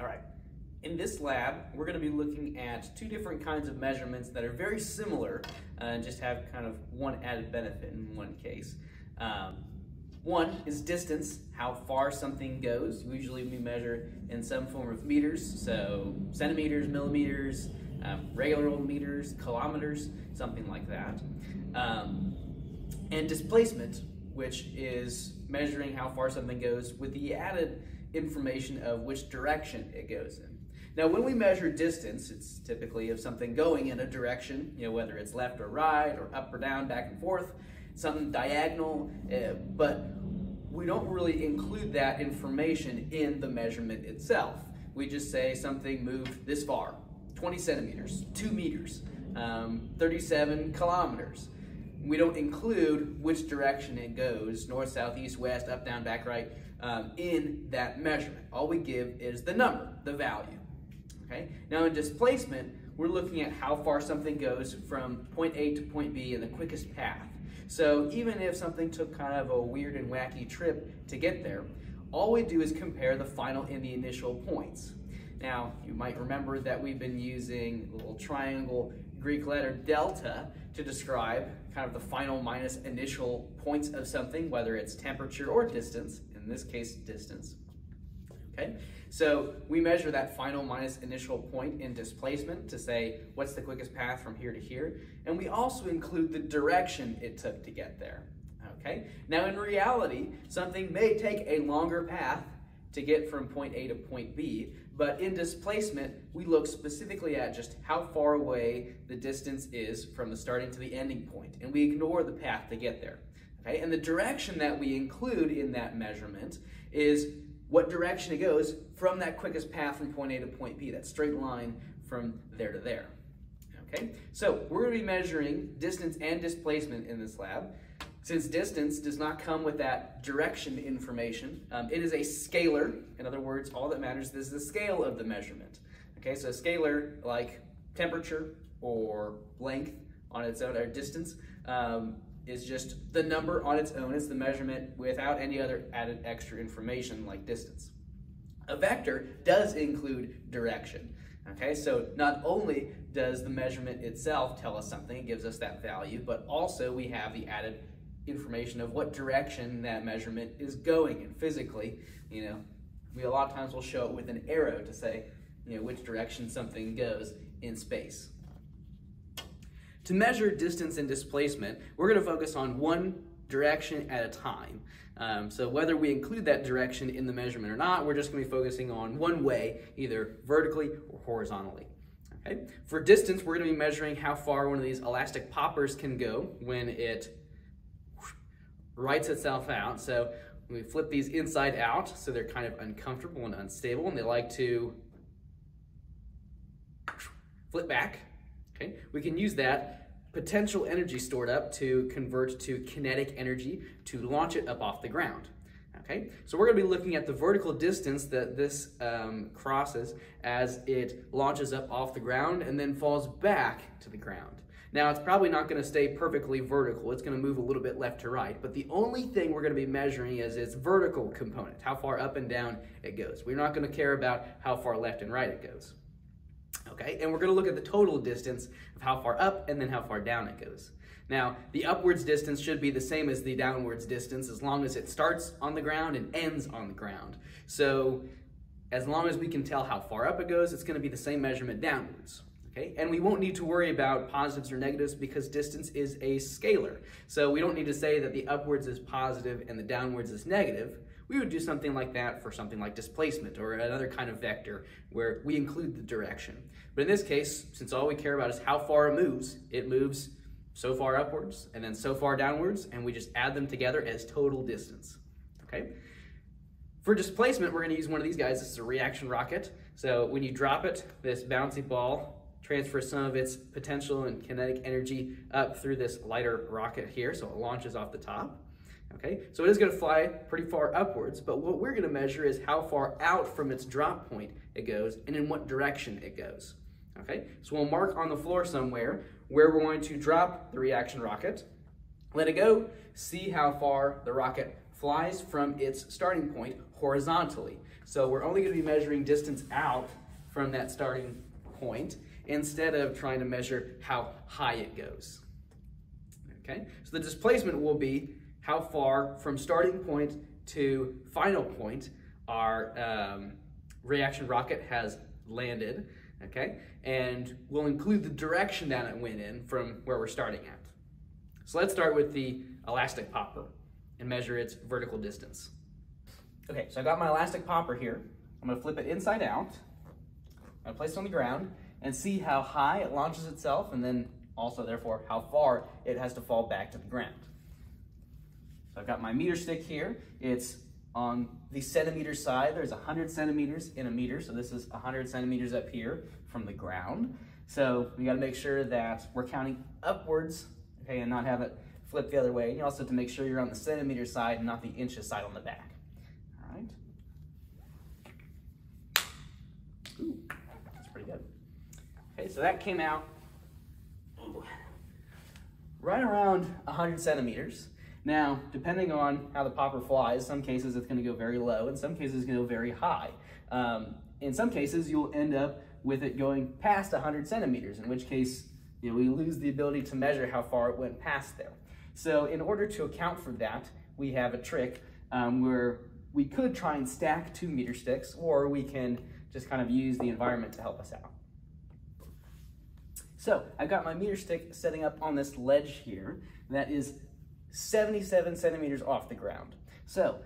All right, in this lab, we're going to be looking at two different kinds of measurements that are very similar and just have kind of one added benefit in one case. One is distance, how far something goes. Usually we measure in some form of meters, so centimeters, millimeters, regular old meters, kilometers, something like that. And displacement, which is measuring how far something goes with the added information of which direction it goes in. Now, when we measure distance, it's typically of something going in a direction, whether it's left or right or up or down, back and forth, something diagonal, but we don't really include that information in the measurement itself. We just say something moved this far, 20 centimeters, 2 meters, 37 kilometers. We don't include which direction it goes, north, south, east, west, up, down, back, right, in that measurement. All we give is the number, the value. Okay? Now in displacement, we're looking at how far something goes from point A to point B in the quickest path. So even if something took kind of a weird and wacky trip to get there, all we do is compare the final and the initial points. Now, you might remember that we've been using the little triangle Greek letter delta to describe kind of the final minus initial points of something, whether it's temperature or distance, in this case, distance. Okay, so we measure that final minus initial point in displacement to say what's the quickest path from here to here, and we also include the direction it took to get there. Okay, now in reality, something may take a longer path to get from point A to point B, but in displacement, we look specifically at just how far away the distance is from the starting to the ending point, and we ignore the path to get there. Okay, and the direction that we include in that measurement is what direction it goes from that quickest path from point A to point B, that straight line from there to there. Okay, so we're going to be measuring distance and displacement in this lab. Since distance does not come with that direction information, it is a scalar. In other words, all that matters is the scale of the measurement. Okay, so a scalar like temperature or length on its own, or distance, is just the number on its own. It's the measurement without any other added extra information like distance. A vector does include direction. Okay, so not only does the measurement itself tell us something, it gives us that value, but also we have the added information of what direction that measurement is going in physically. We a lot of times will show it with an arrow to say, which direction something goes in space. To measure distance and displacement, we're going to focus on one direction at a time. So whether we include that direction in the measurement or not, we're just going to be focusing on one way, either vertically or horizontally. Okay? For distance, we're going to be measuring how far one of these elastic poppers can go when it writes itself out. So we flip these inside out, so they're kind of uncomfortable and unstable, and they like to flip back. Okay? We can use that potential energy stored up to convert to kinetic energy to launch it up off the ground. Okay? So we're going to be looking at the vertical distance that this crosses as it launches up off the ground and then falls back to the ground. Now, it's probably not going to stay perfectly vertical. It's going to move a little bit left to right, but the only thing we're going to be measuring is its vertical component, how far up and down it goes. We're not going to care about how far left and right it goes. Okay, and we're going to look at the total distance of how far up and then how far down it goes. Now, the upwards distance should be the same as the downwards distance as long as it starts on the ground and ends on the ground. So, as long as we can tell how far up it goes, it's going to be the same measurement downwards. Okay, and we won't need to worry about positives or negatives because distance is a scalar. So we don't need to say that the upwards is positive and the downwards is negative. We would do something like that for something like displacement or another kind of vector where we include the direction. But in this case, since all we care about is how far it moves so far upwards and then so far downwards, and we just add them together as total distance. Okay. For displacement, we're going to use one of these guys. This is a reaction rocket. So when you drop it, this bouncy ball transfers some of its potential and kinetic energy up through this lighter rocket here, so it launches off the top. Okay, so it is going to fly pretty far upwards, but what we're going to measure is how far out from its drop point it goes and in what direction it goes. Okay, so we'll mark on the floor somewhere where we're going to drop the reaction rocket, let it go, see how far the rocket flies from its starting point horizontally. So we're only going to be measuring distance out from that starting point instead of trying to measure how high it goes. Okay, so the displacement will be how far from starting point to final point our reaction rocket has landed, okay? And we'll include the direction that it went in from where we're starting at. So let's start with the elastic popper and measure its vertical distance. Okay, so I got my elastic popper here. I'm gonna flip it inside out. I'm gonna place it on the ground and see how high it launches itself, and then also, therefore, how far it has to fall back to the ground. So I've got my meter stick here. It's on the centimeter side. There's 100 centimeters in a meter, so this is 100 centimeters up here from the ground. So we gotta make sure that we're counting upwards, okay, and not have it flip the other way. And you also have to make sure you're on the centimeter side and not the inches side on the back. All right. Ooh, that's pretty good. Okay, so that came out right around 100 centimeters. Now, depending on how the popper flies, some cases it's going to go very low, in some cases it's going to go very high. In some cases, you'll end up with it going past 100 centimeters, in which case, we lose the ability to measure how far it went past there. So in order to account for that, we have a trick where we could try and stack 2 meter sticks, or we can just kind of use the environment to help us out. So I've got my meter stick setting up on this ledge here that is 77 centimeters off the ground. So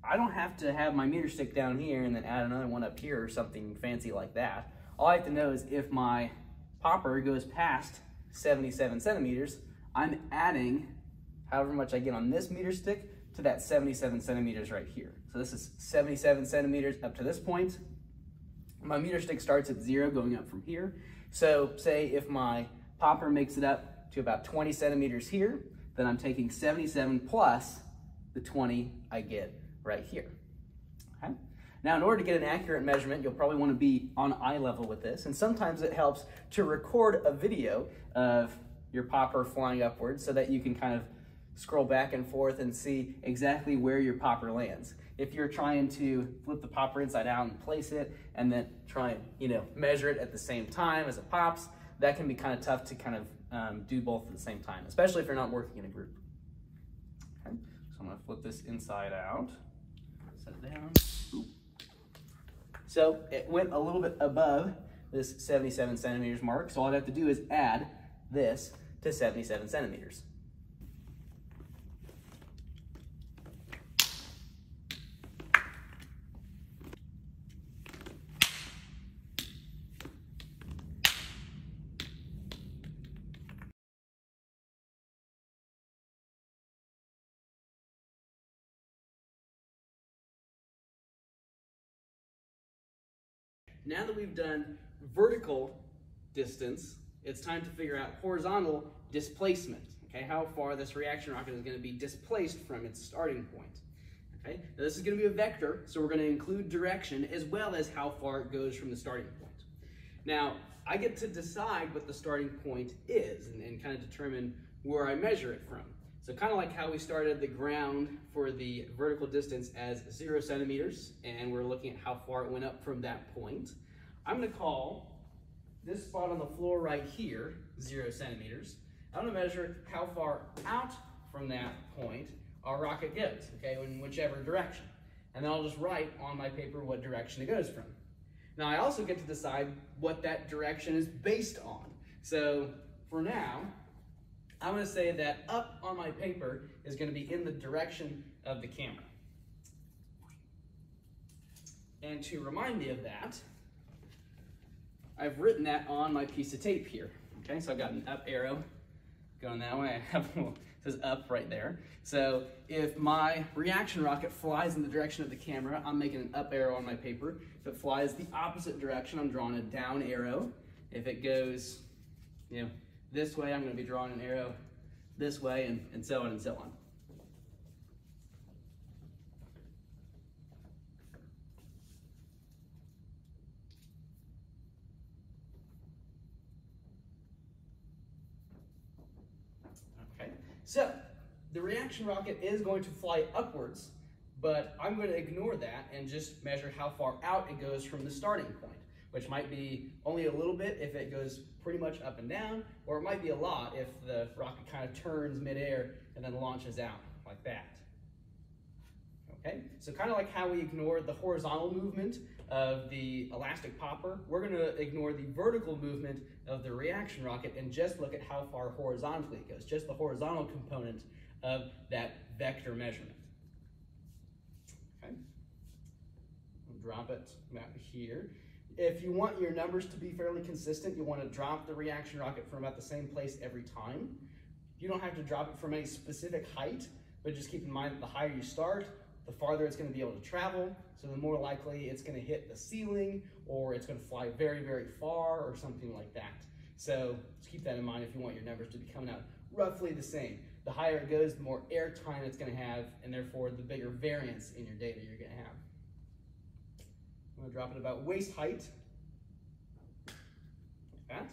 I don't have to have my meter stick down here and then add another one up here or something fancy like that. All I have to know is if my popper goes past 77 centimeters, I'm adding however much I get on this meter stick to that 77 centimeters right here. So this is 77 centimeters up to this point. My meter stick starts at 0 going up from here. So say if my popper makes it up to about 20 centimeters here, then I'm taking 77 plus the 20 I get right here. Okay? Now, in order to get an accurate measurement, you'll probably want to be on eye level with this, and sometimes it helps to record a video of your popper flying upwards so that you can kind of scroll back and forth and see exactly where your popper lands. If you're trying to flip the popper inside out and place it and then try and measure it at the same time as it pops, that can be kind of tough to kind of do both at the same time, especially if you're not working in a group. Okay, so I'm gonna flip this inside out, set it down. Ooh. So it went a little bit above this 77 centimeters mark, so all I have to do is add this to 77 centimeters. Now that we've done vertical distance, it's time to figure out horizontal displacement, okay? How far this reaction rocket is going to be displaced from its starting point, okay? Now this is going to be a vector, so we're going to include direction as well as how far it goes from the starting point. Now, I get to decide what the starting point is and kind of determine where I measure it from. So kind of like how we started the ground for the vertical distance as 0 centimeters, and we're looking at how far it went up from that point. I'm going to call this spot on the floor right here 0 centimeters. I'm going to measure how far out from that point our rocket goes, okay, in whichever direction. And then I'll just write on my paper what direction it goes from. Now I also get to decide what that direction is based on. So for now, I'm going to say that up on my paper is going to be in the direction of the camera. And to remind me of that, I've written that on my piece of tape here. Okay, so I've got an up arrow going that way. I have it says up right there. So if my reaction rocket flies in the direction of the camera, I'm making an up arrow on my paper. If it flies the opposite direction, I'm drawing a down arrow. If it goes, this way, I'm going to be drawing an arrow this way, and so on and so on. Okay, so the reaction rocket is going to fly upwards, but I'm going to ignore that and just measure how far out it goes from the starting point, which might be only a little bit if it goes pretty much up and down, or it might be a lot if the rocket kind of turns midair and then launches out like that. Okay, so kind of like how we ignored the horizontal movement of the elastic popper, we're going to ignore the vertical movement of the reaction rocket and just look at how far horizontally it goes, just the horizontal component of that vector measurement. Okay, we'll drop it about here. If you want your numbers to be fairly consistent, you want to drop the reaction rocket from about the same place every time. You don't have to drop it from any specific height, but just keep in mind that the higher you start, the farther it's going to be able to travel, so the more likely it's going to hit the ceiling, or it's going to fly very, very far, or something like that. So just keep that in mind if you want your numbers to be coming out roughly the same. The higher it goes, the more air time it's going to have, and therefore the bigger variance in your data you're going to have. I'm going to drop it about waist height, like that.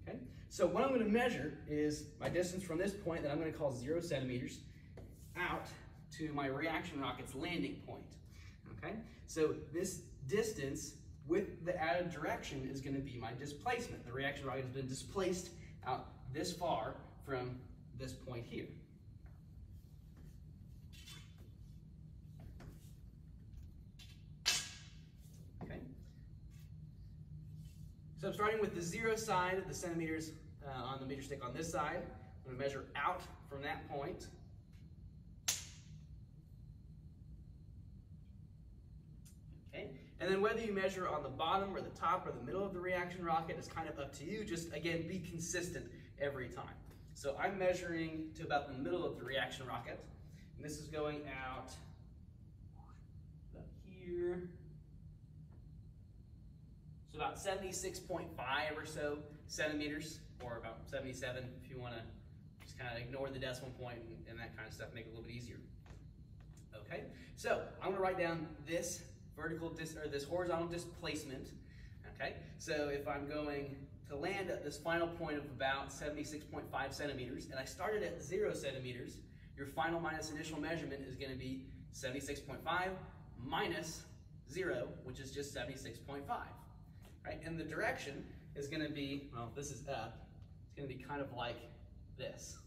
Okay, so what I'm going to measure is my distance from this point that I'm going to call 0 centimeters out to my reaction rocket's landing point. Okay, so this distance with the added direction is going to be my displacement. The reaction rocket has been displaced out this far from this point here. Okay, so I'm starting with the 0 side of the centimeters on the meter stick on this side. I'm going to measure out from that point. And then whether you measure on the bottom or the top or the middle of the reaction rocket is kind of up to you. Just, again, be consistent every time. So I'm measuring to about the middle of the reaction rocket. And this is going out about here. So about 76.5 or so centimeters, or about 77 if you want to just kind of ignore the decimal point and that kind of stuff, make it a little bit easier. Okay, so I'm going to write down this this horizontal displacement. Okay, so if I'm going to land at this final point of about 76.5 centimeters, and I started at 0 centimeters, your final minus initial measurement is going to be 76.5 minus 0, which is just 76.5. Right, and the direction is going to be, well, this is up. It's going to be kind of like this.